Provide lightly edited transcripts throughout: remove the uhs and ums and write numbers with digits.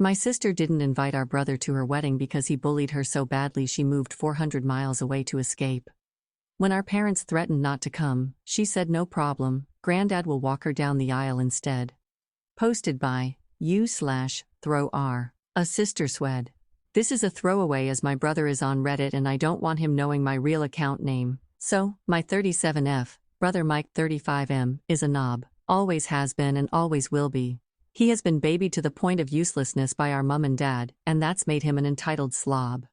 My sister didn't invite our brother to her wedding because he bullied her so badly she moved 400 miles away to escape. When our parents threatened not to come, she said no problem, Granddad will walk her down the aisle instead. Posted by u/ThrowRAsisterswed. This is a throwaway as my brother is on Reddit and I don't want him knowing my real account name. So, my 37F, brother Mike 35M, is a knob, always has been and always will be. He has been babied to the point of uselessness by our mum and dad, and that's made him an entitled slob.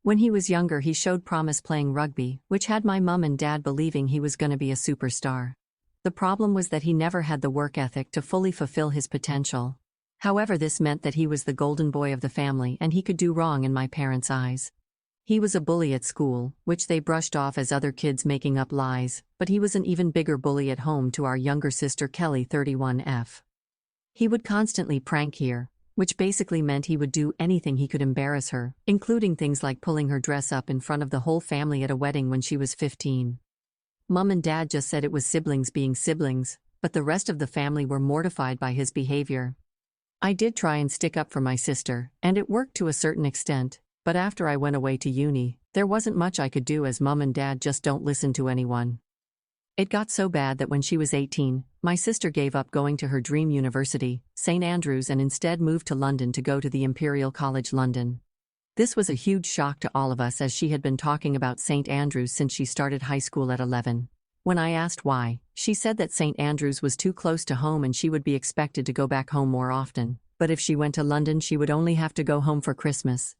When he was younger he showed promise playing rugby, which had my mum and dad believing he was gonna be a superstar. The problem was that he never had the work ethic to fully fulfill his potential. However, this meant that he was the golden boy of the family and he could do wrong in my parents' eyes. He was a bully at school, which they brushed off as other kids making up lies, but he was an even bigger bully at home to our younger sister Kelly 31F. He would constantly prank her, which basically meant he would do anything he could embarrass her, including things like pulling her dress up in front of the whole family at a wedding when she was 15. Mum and Dad just said it was siblings being siblings, but the rest of the family were mortified by his behavior. I did try and stick up for my sister, and it worked to a certain extent, but after I went away to uni, there wasn't much I could do as Mum and Dad just don't listen to anyone. It got so bad that when she was 18, my sister gave up going to her dream university, St. Andrews, and instead moved to London to go to the Imperial College London. This was a huge shock to all of us as she had been talking about St. Andrews since she started high school at 11. When I asked why, she said that St. Andrews was too close to home and she would be expected to go back home more often, but if she went to London she would only have to go home for Christmas.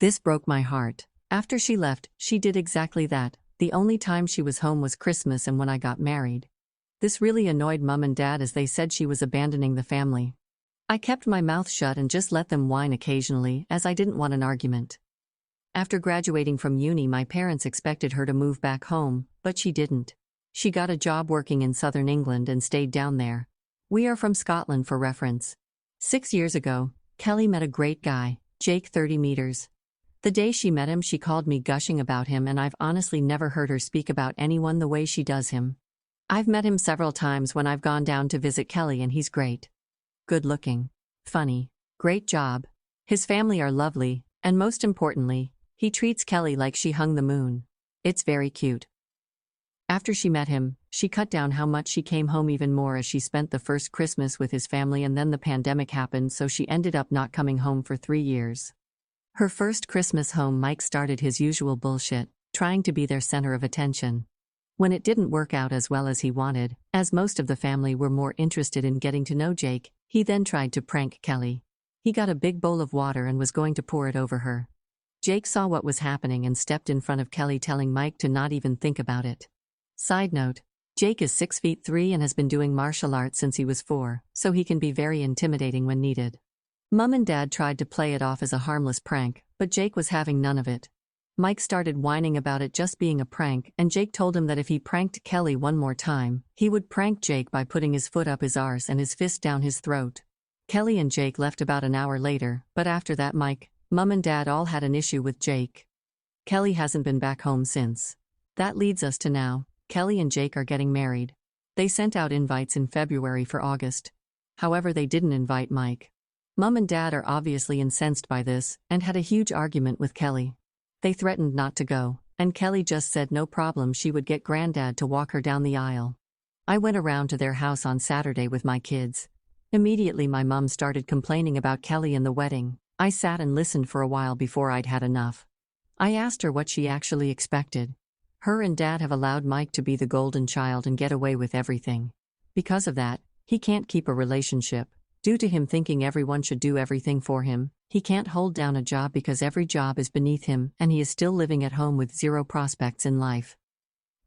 This broke my heart. After she left, she did exactly that. The only time she was home was Christmas and when I got married. This really annoyed Mum and Dad as they said she was abandoning the family. I kept my mouth shut and just let them whine occasionally as I didn't want an argument. After graduating from uni my parents expected her to move back home, but she didn't. She got a job working in southern England and stayed down there. We are from Scotland for reference. 6 years ago, Kelly met a great guy, Jake 30 meters. The day she met him she called me gushing about him and I've honestly never heard her speak about anyone the way she does him. I've met him several times when I've gone down to visit Kelly and he's great. Good looking. Funny. Great job. His family are lovely, and most importantly, he treats Kelly like she hung the moon. It's very cute. After she met him, she cut down how much she came home even more as she spent the first Christmas with his family and then the pandemic happened so she ended up not coming home for 3 years. Her first Christmas home Mike started his usual bullshit, trying to be their center of attention. When it didn't work out as well as he wanted, as most of the family were more interested in getting to know Jake, he then tried to prank Kelly. He got a big bowl of water and was going to pour it over her. Jake saw what was happening and stepped in front of Kelly telling Mike to not even think about it. Side note, Jake is 6'3" and has been doing martial arts since he was 4, so he can be very intimidating when needed. Mum and Dad tried to play it off as a harmless prank, but Jake was having none of it. Mike started whining about it just being a prank and Jake told him that if he pranked Kelly one more time, he would prank Jake by putting his foot up his arse and his fist down his throat. Kelly and Jake left about an hour later, but after that Mike, Mum and Dad all had an issue with Jake. Kelly hasn't been back home since. That leads us to now. Kelly and Jake are getting married. They sent out invites in February for August. However, they didn't invite Mike. Mum and Dad are obviously incensed by this, and had a huge argument with Kelly. They threatened not to go, and Kelly just said no problem she would get Granddad to walk her down the aisle. I went around to their house on Saturday with my kids. Immediately my mum started complaining about Kelly and the wedding. I sat and listened for a while before I'd had enough. I asked her what she actually expected. Her and Dad have allowed Mike to be the golden child and get away with everything. Because of that, he can't keep a relationship. Due to him thinking everyone should do everything for him, he can't hold down a job because every job is beneath him and he is still living at home with zero prospects in life.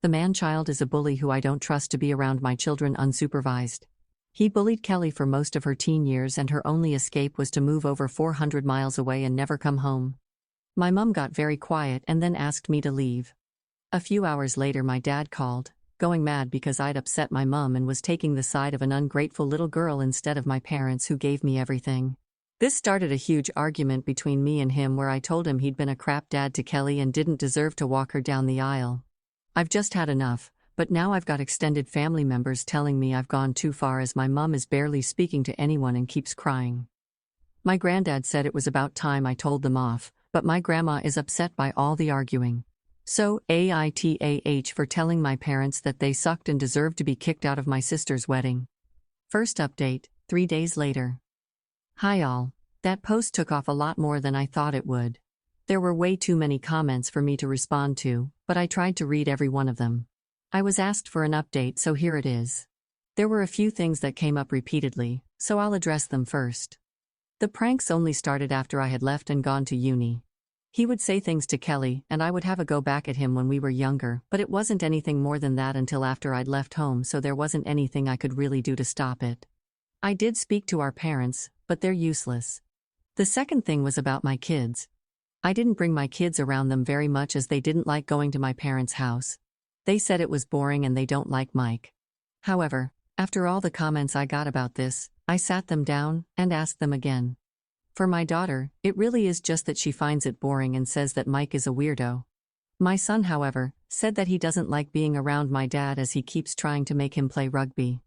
The man-child is a bully who I don't trust to be around my children unsupervised. He bullied Kelly for most of her teen years and her only escape was to move over 400 miles away and never come home. My mum got very quiet and then asked me to leave. A few hours later my dad called, going mad because I'd upset my mum and was taking the side of an ungrateful little girl instead of my parents who gave me everything. This started a huge argument between me and him where I told him he'd been a crap dad to Kelly and didn't deserve to walk her down the aisle. I've just had enough, but now I've got extended family members telling me I've gone too far as my mum is barely speaking to anyone and keeps crying. My granddad said it was about time I told them off, but my grandma is upset by all the arguing. So, AITAH for telling my parents that they sucked and deserved to be kicked out of my sister's wedding. First update, 3 days later. Hi all. That post took off a lot more than I thought it would. There were way too many comments for me to respond to, but I tried to read every one of them. I was asked for an update, so here it is. There were a few things that came up repeatedly, so I'll address them first. The pranks only started after I had left and gone to uni. He would say things to Kelly, and I would have a go back at him when we were younger, but it wasn't anything more than that until after I'd left home, so there wasn't anything I could really do to stop it. I did speak to our parents, but they're useless. The second thing was about my kids. I didn't bring my kids around them very much as they didn't like going to my parents' house. They said it was boring and they don't like Mike. However, after all the comments I got about this, I sat them down and asked them again. For my daughter, it really is just that she finds it boring and says that Mike is a weirdo. My son, however, said that he doesn't like being around my dad as he keeps trying to make him play rugby.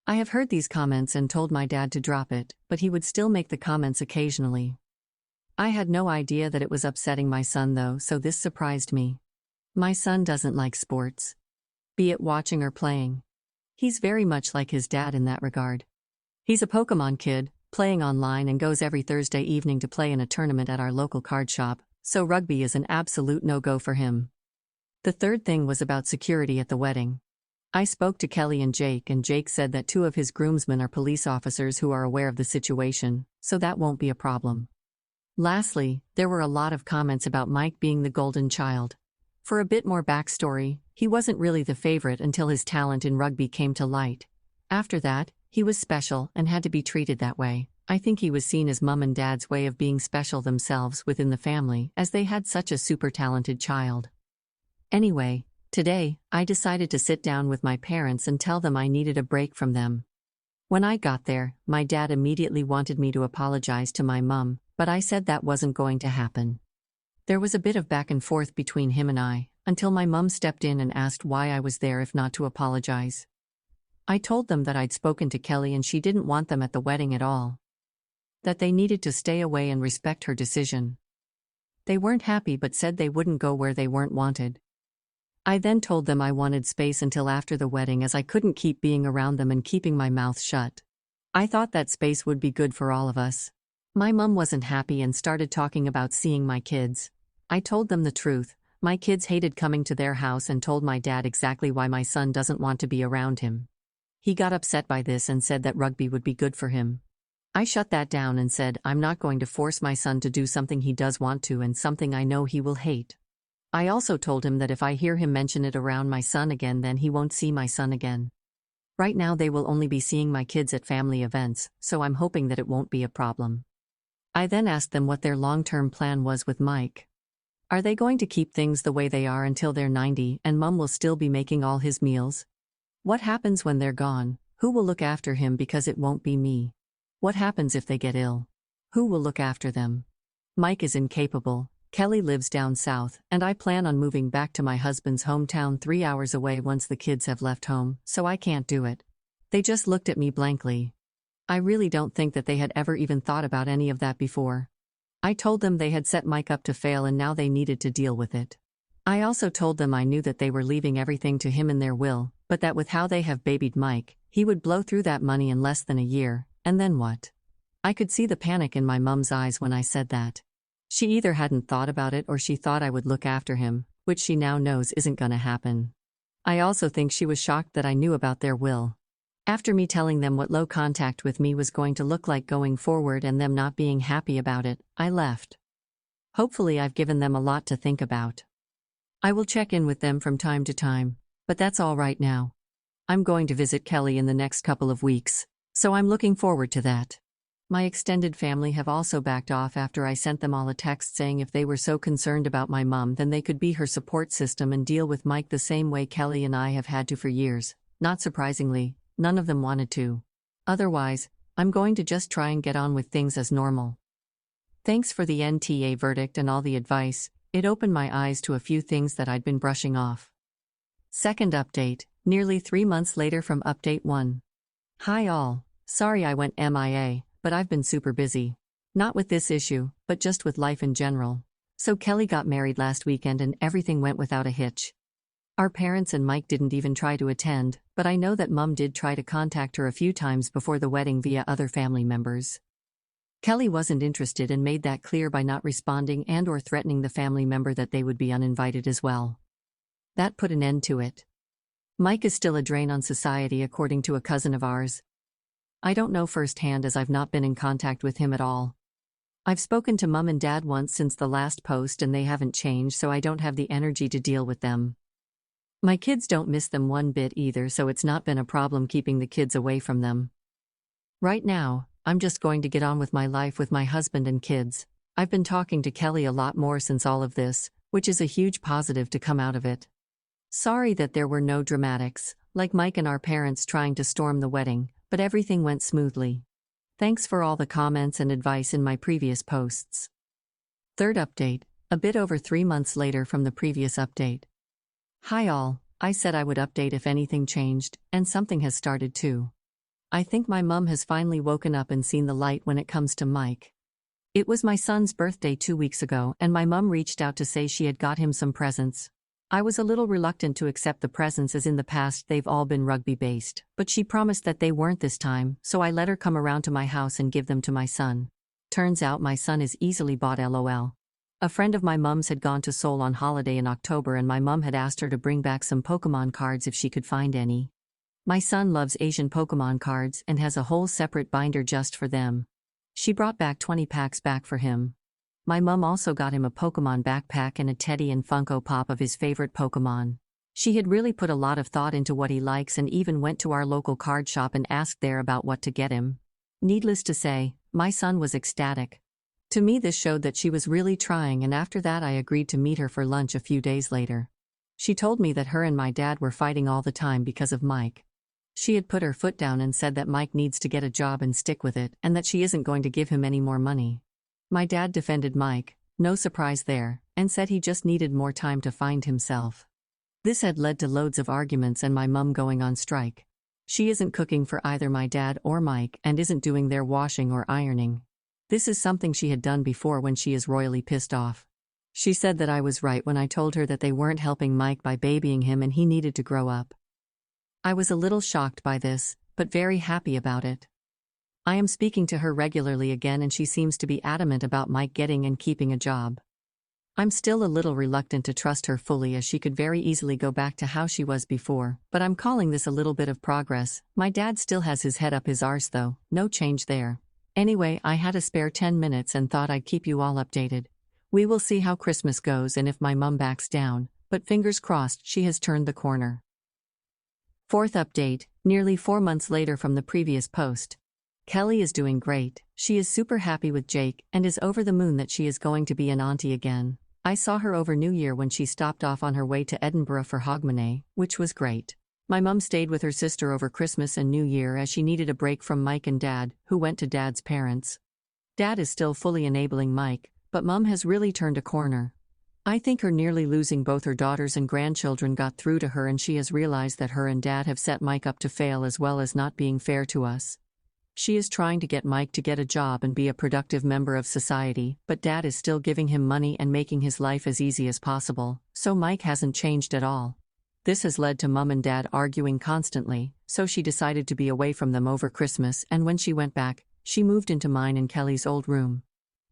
I have heard these comments and told my dad to drop it, but he would still make the comments occasionally. I had no idea that it was upsetting my son though, so this surprised me. My son doesn't like sports, be it watching or playing. He's very much like his dad in that regard. He's a Pokemon kid, playing online and goes every Thursday evening to play in a tournament at our local card shop, so rugby is an absolute no-go for him. The third thing was about security at the wedding. I spoke to Kelly and Jake said that 2 of his groomsmen are police officers who are aware of the situation, so that won't be a problem. Lastly, there were a lot of comments about Mike being the golden child. For a bit more backstory, he wasn't really the favorite until his talent in rugby came to light. After that, he was special and had to be treated that way. I think he was seen as mum and dad's way of being special themselves within the family, as they had such a super talented child. Anyway, today, I decided to sit down with my parents and tell them I needed a break from them. When I got there, my dad immediately wanted me to apologize to my mum, but I said that wasn't going to happen. There was a bit of back and forth between him and I, until my mum stepped in and asked why I was there if not to apologize. I told them that I'd spoken to Kelly and she didn't want them at the wedding at all. That they needed to stay away and respect her decision. They weren't happy but said they wouldn't go where they weren't wanted. I then told them I wanted space until after the wedding as I couldn't keep being around them and keeping my mouth shut. I thought that space would be good for all of us. My mum wasn't happy and started talking about seeing my kids. I told them the truth. My kids hated coming to their house and told my dad exactly why my son doesn't want to be around him. He got upset by this and said that rugby would be good for him. I shut that down and said I'm not going to force my son to do something he does want to and something I know he will hate. I also told him that if I hear him mention it around my son again then he won't see my son again. Right now they will only be seeing my kids at family events, so I'm hoping that it won't be a problem. I then asked them what their long-term plan was with Mike. Are they going to keep things the way they are until they're 90 and mum will still be making all his meals? What happens when they're gone? Who will look after him because it won't be me? What happens if they get ill? Who will look after them? Mike is incapable. Kelly lives down south, and I plan on moving back to my husband's hometown 3 hours away once the kids have left home, so I can't do it. They just looked at me blankly. I really don't think that they had ever even thought about any of that before. I told them they had set Mike up to fail and now they needed to deal with it. I also told them I knew that they were leaving everything to him in their will, but that with how they have babied Mike, he would blow through that money in less than a year, and then what? I could see the panic in my mum's eyes when I said that. She either hadn't thought about it or she thought I would look after him, which she now knows isn't gonna happen. I also think she was shocked that I knew about their will. After me telling them what low contact with me was going to look like going forward and them not being happy about it, I left. Hopefully I've given them a lot to think about. I will check in with them from time to time, but that's all right now. I'm going to visit Kelly in the next couple of weeks, so I'm looking forward to that. My extended family have also backed off after I sent them all a text saying if they were so concerned about my mum then they could be her support system and deal with Mike the same way Kelly and I have had to for years. Not surprisingly, none of them wanted to. Otherwise, I'm going to just try and get on with things as normal. Thanks for the NTA verdict and all the advice, it opened my eyes to a few things that I'd been brushing off. Second update, nearly 3 months later from update 1. Hi all, sorry I went MIA, but I've been super busy. Not with this issue, but just with life in general. So Kelly got married last weekend and everything went without a hitch. Our parents and Mike didn't even try to attend, but I know that Mum did try to contact her a few times before the wedding via other family members. Kelly wasn't interested and made that clear by not responding and/or threatening the family member that they would be uninvited as well. That put an end to it. Mike is still a drain on society according to a cousin of ours. I don't know firsthand as I've not been in contact with him at all. I've spoken to Mum and Dad once since the last post and they haven't changed, so I don't have the energy to deal with them. My kids don't miss them one bit either, so it's not been a problem keeping the kids away from them. Right now, I'm just going to get on with my life with my husband and kids. I've been talking to Kelly a lot more since all of this, which is a huge positive to come out of it. Sorry that there were no dramatics, like Mike and our parents trying to storm the wedding, but everything went smoothly. Thanks for all the comments and advice in my previous posts. Third update, a bit over 3 months later from the previous update. Hi all, I said I would update if anything changed, and something has started too. I think my mum has finally woken up and seen the light when it comes to Mike. It was my son's birthday 2 weeks ago and my mum reached out to say she had got him some presents. I was a little reluctant to accept the presents as in the past they've all been rugby-based, but she promised that they weren't this time, so I let her come around to my house and give them to my son. Turns out my son is easily bought LOL. A friend of my mum's had gone to Seoul on holiday in October and my mum had asked her to bring back some Pokemon cards if she could find any. My son loves Asian Pokemon cards and has a whole separate binder just for them. She brought back 20 packs back for him. My mum also got him a Pokemon backpack and a Teddy and Funko Pop of his favorite Pokemon. She had really put a lot of thought into what he likes and even went to our local card shop and asked there about what to get him. Needless to say, my son was ecstatic. To me this showed that she was really trying, and after that I agreed to meet her for lunch a few days later. She told me that her and my dad were fighting all the time because of Mike. She had put her foot down and said that Mike needs to get a job and stick with it, and that she isn't going to give him any more money. My dad defended Mike, no surprise there, and said he just needed more time to find himself. This had led to loads of arguments and my mum going on strike. She isn't cooking for either my dad or Mike and isn't doing their washing or ironing. This is something she had done before when she is royally pissed off. She said that I was right when I told her that they weren't helping Mike by babying him and he needed to grow up. I was a little shocked by this, but very happy about it. I am speaking to her regularly again and she seems to be adamant about Mike getting and keeping a job. I'm still a little reluctant to trust her fully as she could very easily go back to how she was before, but I'm calling this a little bit of progress. My dad still has his head up his arse though, no change there. Anyway, I had a spare 10 minutes and thought I'd keep you all updated. We will see how Christmas goes and if my mum backs down, but fingers crossed she has turned the corner. Fourth update, nearly 4 months later from the previous post. Kelly is doing great. She is super happy with Jake and is over the moon that she is going to be an auntie again. I saw her over New Year when she stopped off on her way to Edinburgh for Hogmanay, which was great. My mum stayed with her sister over Christmas and New Year as she needed a break from Mike and Dad, who went to Dad's parents. Dad is still fully enabling Mike, but Mum has really turned a corner. I think her nearly losing both her daughters and grandchildren got through to her and she has realized that her and Dad have set Mike up to fail as well as not being fair to us. She is trying to get Mike to get a job and be a productive member of society, but Dad is still giving him money and making his life as easy as possible, so Mike hasn't changed at all. This has led to Mum and Dad arguing constantly, so she decided to be away from them over Christmas, and when she went back, she moved into mine and Kelly's old room.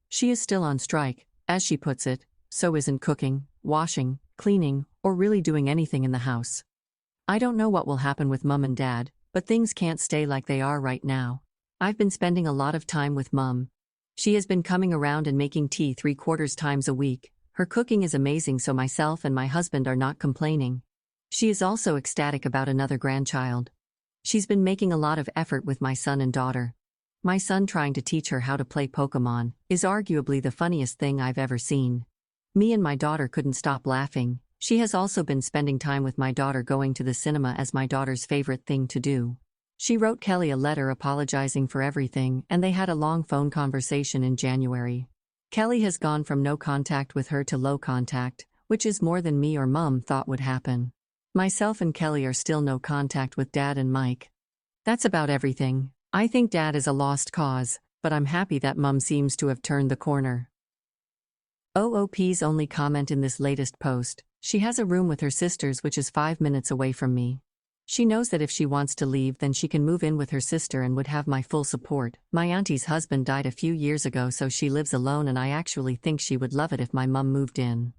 She is still on strike, as she puts it, so isn't cooking, washing, cleaning, or really doing anything in the house. I don't know what will happen with Mum and Dad, but things can't stay like they are right now. I've been spending a lot of time with Mum. She has been coming around and making tea 3/4 times a week. Her cooking is amazing, so myself and my husband are not complaining. She is also ecstatic about another grandchild. She's been making a lot of effort with my son and daughter. My son trying to teach her how to play Pokemon is arguably the funniest thing I've ever seen. Me and my daughter couldn't stop laughing. She has also been spending time with my daughter, going to the cinema as my daughter's favorite thing to do. She wrote Kelly a letter apologizing for everything, and they had a long phone conversation in January. Kelly has gone from no contact with her to low contact, which is more than me or Mum thought would happen. Myself and Kelly are still no contact with Dad and Mike. That's about everything. I think Dad is a lost cause. but I'm happy that Mum seems to have turned the corner. OOP's only comment in this latest post: she has a room with her sisters which is 5 minutes away from me. She knows that if she wants to leave then she can move in with her sister and would have my full support. My auntie's husband died a few years ago, so she lives alone, and I actually think she would love it if my mum moved in.